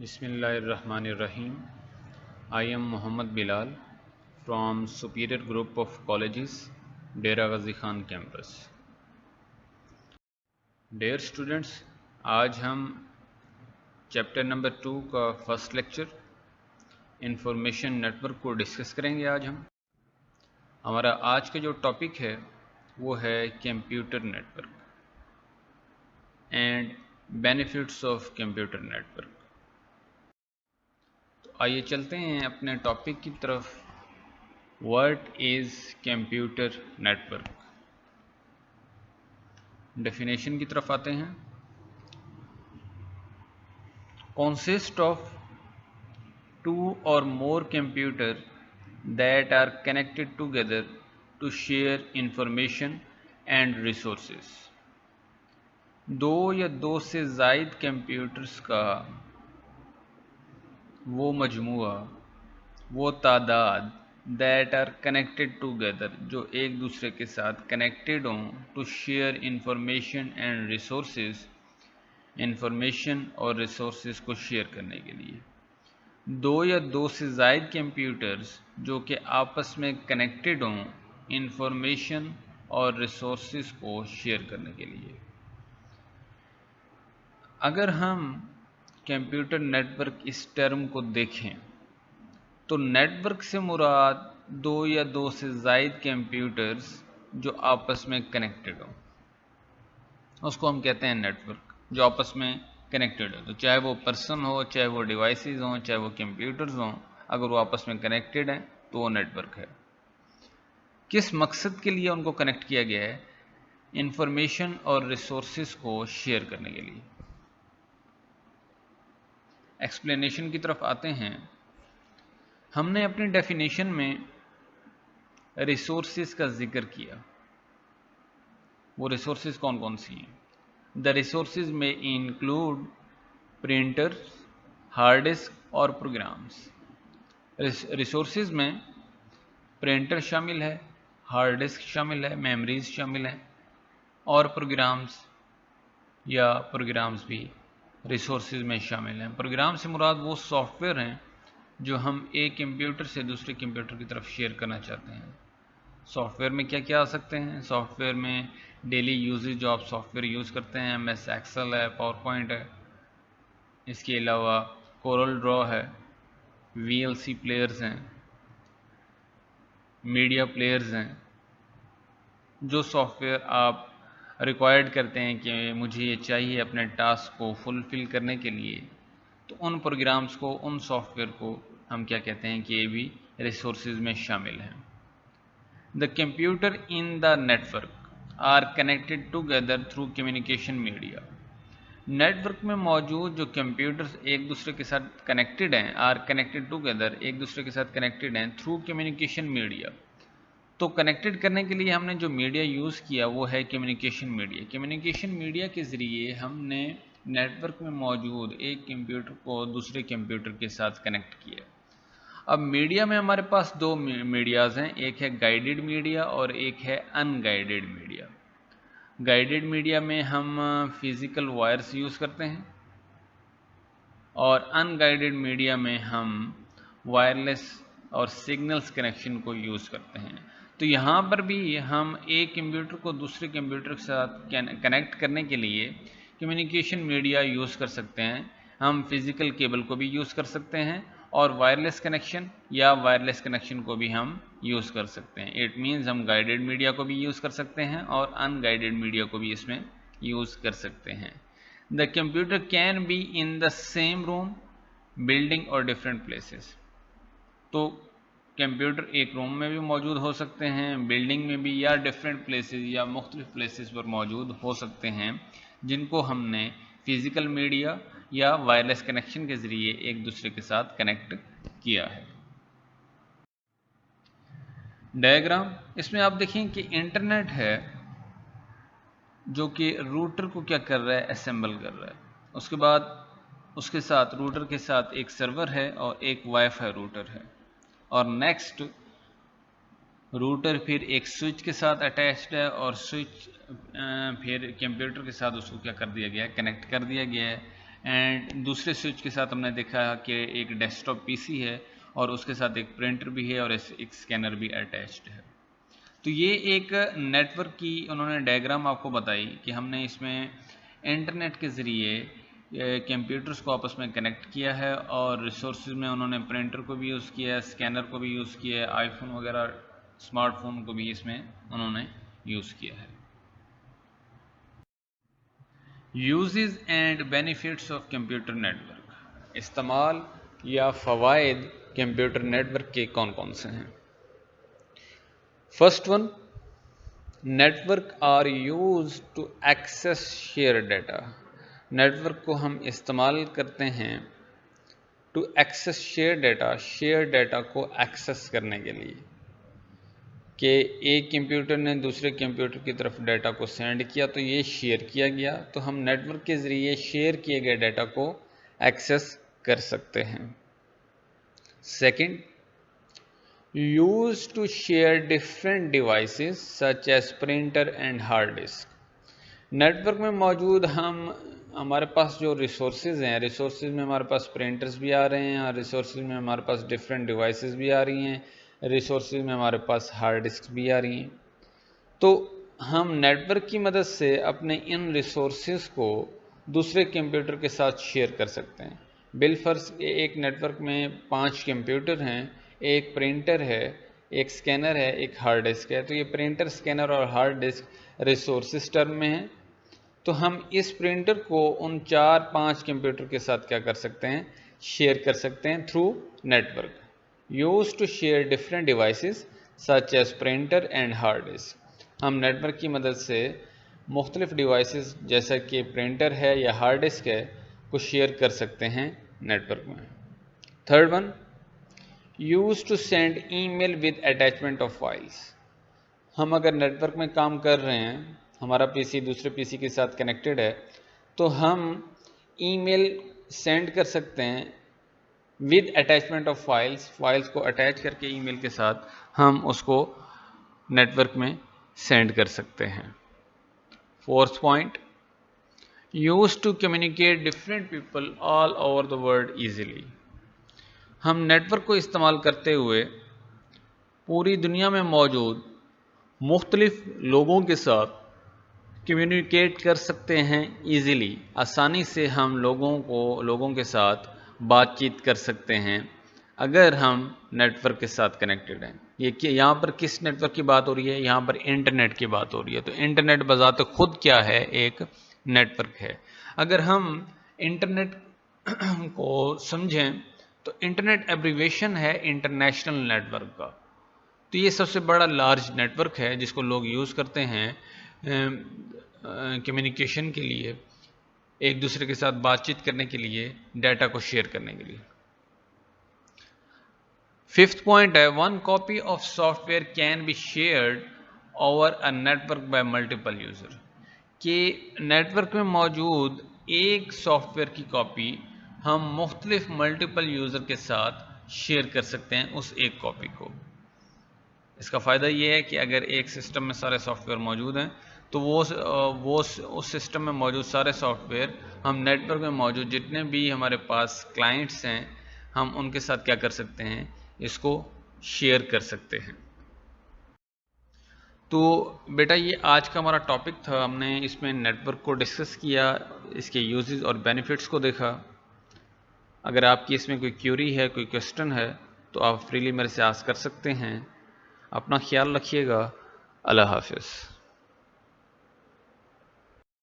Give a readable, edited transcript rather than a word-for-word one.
Bismillahirrahmanirrahim. I am Muhammad Bilal from Superior Group of Colleges, Dera Ghazi Khan campus. Dear students, आज हम chapter number 2 का first lecture information network को discuss करेंगे। आज हमारा आज का जो टॉपिक है वो है computer network and benefits of computer network. आइए चलते हैं अपने टॉपिक की तरफ। What is computer network? Definition की तरफ आते हैं। Consist of two or more computer that are connected together to share information and resources. दो या दो से ज़ायद कंप्यूटर्स का वो मजमुआ, वो तादाद दैट आर कनेक्टेड टुगेदर, जो एक दूसरे के साथ कनेक्टेड हों to share information and resources, information और रिसोर्सेज को शेयर करने के लिए। दो या दो से ज़ायद कंप्यूटर्स जो कि आपस में कनेक्टेड हों इंफॉर्मेशन और रिसोर्सेज को शेयर करने के लिए। अगर हम कंप्यूटर नेटवर्क इस टर्म को देखें तो नेटवर्क से मुराद दो या दो से ज़ायद कंप्यूटर्स जो आपस में कनेक्टेड हों, उसको हम कहते हैं नेटवर्क, जो आपस में कनेक्टेड हो। तो चाहे वो पर्सन हो, चाहे वो डिवाइसेस हों, चाहे वो कंप्यूटर्स हों, अगर वो आपस में कनेक्टेड हैं तो वो नेटवर्क है। किस मकसद के लिए उनको कनेक्ट किया गया है? इंफॉर्मेशन और रिसोर्सेज को शेयर करने के लिए। एक्सप्लेनेशन की तरफ आते हैं। हमने अपनी डेफिनेशन में रिसोर्सेज का जिक्र किया। वो रिसोर्सेज कौन कौन सी हैं? द रिसोर्सेज में इंक्लूड प्रिंटर्स, हार्ड डिस्क और प्रोग्राम्स। रिसोर्सेज में प्रिंटर शामिल है, हार्ड डिस्क शामिल है, मेमोरीज शामिल है और प्रोग्राम्स भी रिसोर्सेज में शामिल हैं। प्रोग्राम से मुराद वो सॉफ्टवेयर हैं जो हम एक कंप्यूटर से दूसरे कंप्यूटर की तरफ शेयर करना चाहते हैं। सॉफ्टवेयर में क्या क्या आ सकते हैं? सॉफ्टवेयर में डेली यूजेज जो आप सॉफ्टवेयर यूज़ करते हैं, MS एक्सेल है, पावर पॉइंट है, इसके अलावा कोरल ड्रॉ है, VLC प्लेयर्स हैं, मीडिया प्लेयर्स हैं। जो सॉफ्टवेयर आप रिक्वायर्ड करते हैं कि मुझे ये चाहिए अपने टास्क को फुलफ़िल करने के लिए, तो उन प्रोग्राम्स को, उन सॉफ्टवेयर को हम क्या कहते हैं कि ये भी रिसोर्सेज में शामिल हैं। The computer in the network are connected together through communication media. Network में मौजूद जो कंप्यूटर्स एक दूसरे के साथ कनेक्टेड हैं, आर कनेक्टेड टुगेदर, एक दूसरे के साथ कनेक्टेड हैं थ्रू कम्युनिकेशन मीडिया। तो कनेक्टेड करने के लिए हमने जो मीडिया यूज़ किया वो है कम्युनिकेशन मीडिया। कम्युनिकेशन मीडिया के ज़रिए हमने नेटवर्क में मौजूद एक कंप्यूटर को दूसरे कंप्यूटर के साथ कनेक्ट किया। अब मीडिया में हमारे पास दो मीडियाज़ हैं, एक है गाइडेड मीडिया और एक है अनगाइडेड मीडिया। गाइडेड मीडिया में हम फिज़िकल वायर्स यूज़ करते हैं और अनगाइडेड मीडिया में हम वायरलेस और सिग्नल्स कनेक्शन को यूज़ करते हैं। तो यहाँ पर भी हम एक कंप्यूटर को दूसरे कंप्यूटर के साथ कनेक्ट करने के लिए कम्युनिकेशन मीडिया यूज़ कर सकते हैं। हम फिज़िकल केबल को भी यूज़ कर सकते हैं और वायरलेस कनेक्शन या वायरलेस कनेक्शन को भी हम यूज़ कर सकते हैं। इट मीन्स हम गाइडेड मीडिया को भी यूज़ कर सकते हैं और अनगाइडेड मीडिया को भी इसमें यूज़ कर सकते हैं। The computer can be in the same room, building और डिफरेंट प्लेसेस। तो कंप्यूटर एक रूम में भी मौजूद हो सकते हैं, बिल्डिंग में भी, या डिफरेंट प्लेसेस या मुख्तलिफ प्लेसेस पर मौजूद हो सकते हैं, जिनको हमने फिज़िकल मीडिया या वायरलेस कनेक्शन के ज़रिए एक दूसरे के साथ कनेक्ट किया है। डायग्राम, इसमें आप देखें कि इंटरनेट है जो कि रूटर को क्या कर रहा है? असेंबल कर रहा है। उसके बाद उसके साथ रूटर के साथ एक सर्वर है और एक वाईफाई रूटर है, और नेक्स्ट रूटर फिर एक स्विच के साथ अटैच्ड है और स्विच फिर कंप्यूटर के साथ उसको क्या कर दिया गया है? कनेक्ट कर दिया गया है। اینڈ دوسرے سوئچ کے ساتھ ہم نے دیکھا کہ ایک ڈیسک ٹاپ پی سی ہے اور اس کے ساتھ ایک پرنٹر بھی ہے اور ایک اسکینر بھی اٹیچڈ ہے. تو یہ ایک نیٹ ورک کی انہوں نے ڈائیگرام آپ کو بتائی کہ ہم نے اس میں انٹرنیٹ کے ذریعے کمپیوٹرز کو آپس میں کنیکٹ کیا ہے اور ریسورسز میں انہوں نے پرنٹر کو بھی یوز کیا ہے, اسکینر کو بھی یوز کیا ہے, آئی فون وغیرہ اسمارٹ فون کو بھی اس میں انہوں نے یوز کیا ہے. Uses and benefits of computer network, استعمال یا فوائد کمپیوٹر نیٹ ورک کے کون کون سے ہیں. First one, network are use to access share data. Network کو ہم استعمال کرتے ہیں to access share data, share data کو ایکسیس کرنے کے لیے, کہ ایک کمپیوٹر نے دوسرے کمپیوٹر کی طرف ڈیٹا کو سینڈ کیا تو یہ شیئر کیا گیا, تو ہم نیٹ ورک کے ذریعے شیئر کیے گئے ڈیٹا کو ایکسیس کر سکتے ہیں. Second, use to share different devices such as printer and hard disk. Network میں موجود ہمارے پاس جو ریسورسز ہیں, ریسورسز میں ہمارے پاس پرنٹرز بھی آ رہے ہیں اور ریسورسز میں ہمارے پاس ڈفرینٹ ڈیوائسز بھی آ رہی ہیں, ریسورسز میں ہمارے پاس ہارڈ ڈسک بھی آ رہی ہیں. تو ہم نیٹ ورک کی مدد سے اپنے ان ریسورسز کو دوسرے کمپیوٹر کے ساتھ شیئر کر سکتے ہیں. بالفرض ایک نیٹ ورک میں 5 کمپیوٹر ہیں, ایک پرنٹر ہے, ایک اسکینر ہے, ایک ہارڈ ڈسک ہے. تو یہ پرنٹر, اسکینر اور ہارڈ ڈسک ریسورسز ٹرم میں ہیں. تو ہم اس پرنٹر کو ان 4-5 کمپیوٹر کے ساتھ کیا کر سکتے ہیں, شیئر کر سکتے ہیں through network. Use to share different devices such as printer and hard disk. ہم نیٹ ورک کی مدد سے مختلف ڈیوائسز جیسا کہ پرنٹر ہے یا ہارڈ ڈسک ہے کو شیئر کر سکتے ہیں نیٹ ورک میں. Third one, use to send email with attachment of files. ہم اگر نیٹ ورک میں کام کر رہے ہیں, ہمارا پی سی دوسرے پی سی کے ساتھ کنیکٹڈ ہے, تو ہم ای میل سینڈ کر سکتے ہیں with attachment of files. Files کو اٹیچ کر کے ای میل کے ساتھ ہم اس کو نیٹ ورک میں سینڈ کر سکتے ہیں. Fourth point, use to communicate different people all over the world easily. ہم نیٹ ورک کو استعمال کرتے ہوئے پوری دنیا میں موجود مختلف لوگوں کے ساتھ کمیونیکیٹ کر سکتے ہیں ایزیلی. آسانی سے ہم لوگوں کے ساتھ بات چیت کر سکتے ہیں اگر ہم نیٹ ورک کے ساتھ کنیکٹڈ ہیں. یہاں پر کس نیٹ ورک کی بات ہو رہی ہے؟ یہاں پر انٹرنیٹ کی بات ہو رہی ہے. تو انٹرنیٹ بذات خود کیا ہے؟ ایک نیٹ ورک ہے. اگر ہم انٹرنیٹ کو سمجھیں تو انٹرنیٹ ایبریویشن ہے انٹرنیشنل نیٹ ورک کا. تو یہ سب سے بڑا لارج نیٹ ورک ہے جس کو لوگ یوز کرتے ہیں کمیونیکیشن کے لیے, ایک دوسرے کے ساتھ بات چیت کرنے کے لیے, ڈیٹا کو شیئر کرنے کے لیے. ففتھ پوائنٹ ہے, one copy of software can be shared over a network by multiple user. کہ نیٹ ورک میں موجود ایک سافٹ ویئر کی کاپی ہم مختلف ملٹیپل یوزر کے ساتھ شیئر کر سکتے ہیں اس ایک کاپی کو. اس کا فائدہ یہ ہے کہ اگر ایک سسٹم میں سارے سافٹ ویئر موجود ہیں تو وہ اس سسٹم میں موجود سارے سافٹ ویئر ہم نیٹ ورک میں موجود جتنے بھی ہمارے پاس کلائنٹس ہیں ہم ان کے ساتھ کیا کر سکتے ہیں, اس کو شیئر کر سکتے ہیں. تو بیٹا یہ آج کا ہمارا ٹاپک تھا. ہم نے اس میں نیٹ ورک کو ڈسکس کیا, اس کے یوزز اور بینیفٹس کو دیکھا. اگر آپ کی اس میں کوئی کیوری ہے, کوئی کوسچن ہے تو آپ فریلی میرے سے آسک کر سکتے ہیں. اپنا خیال رکھیے گا. اللہ حافظ.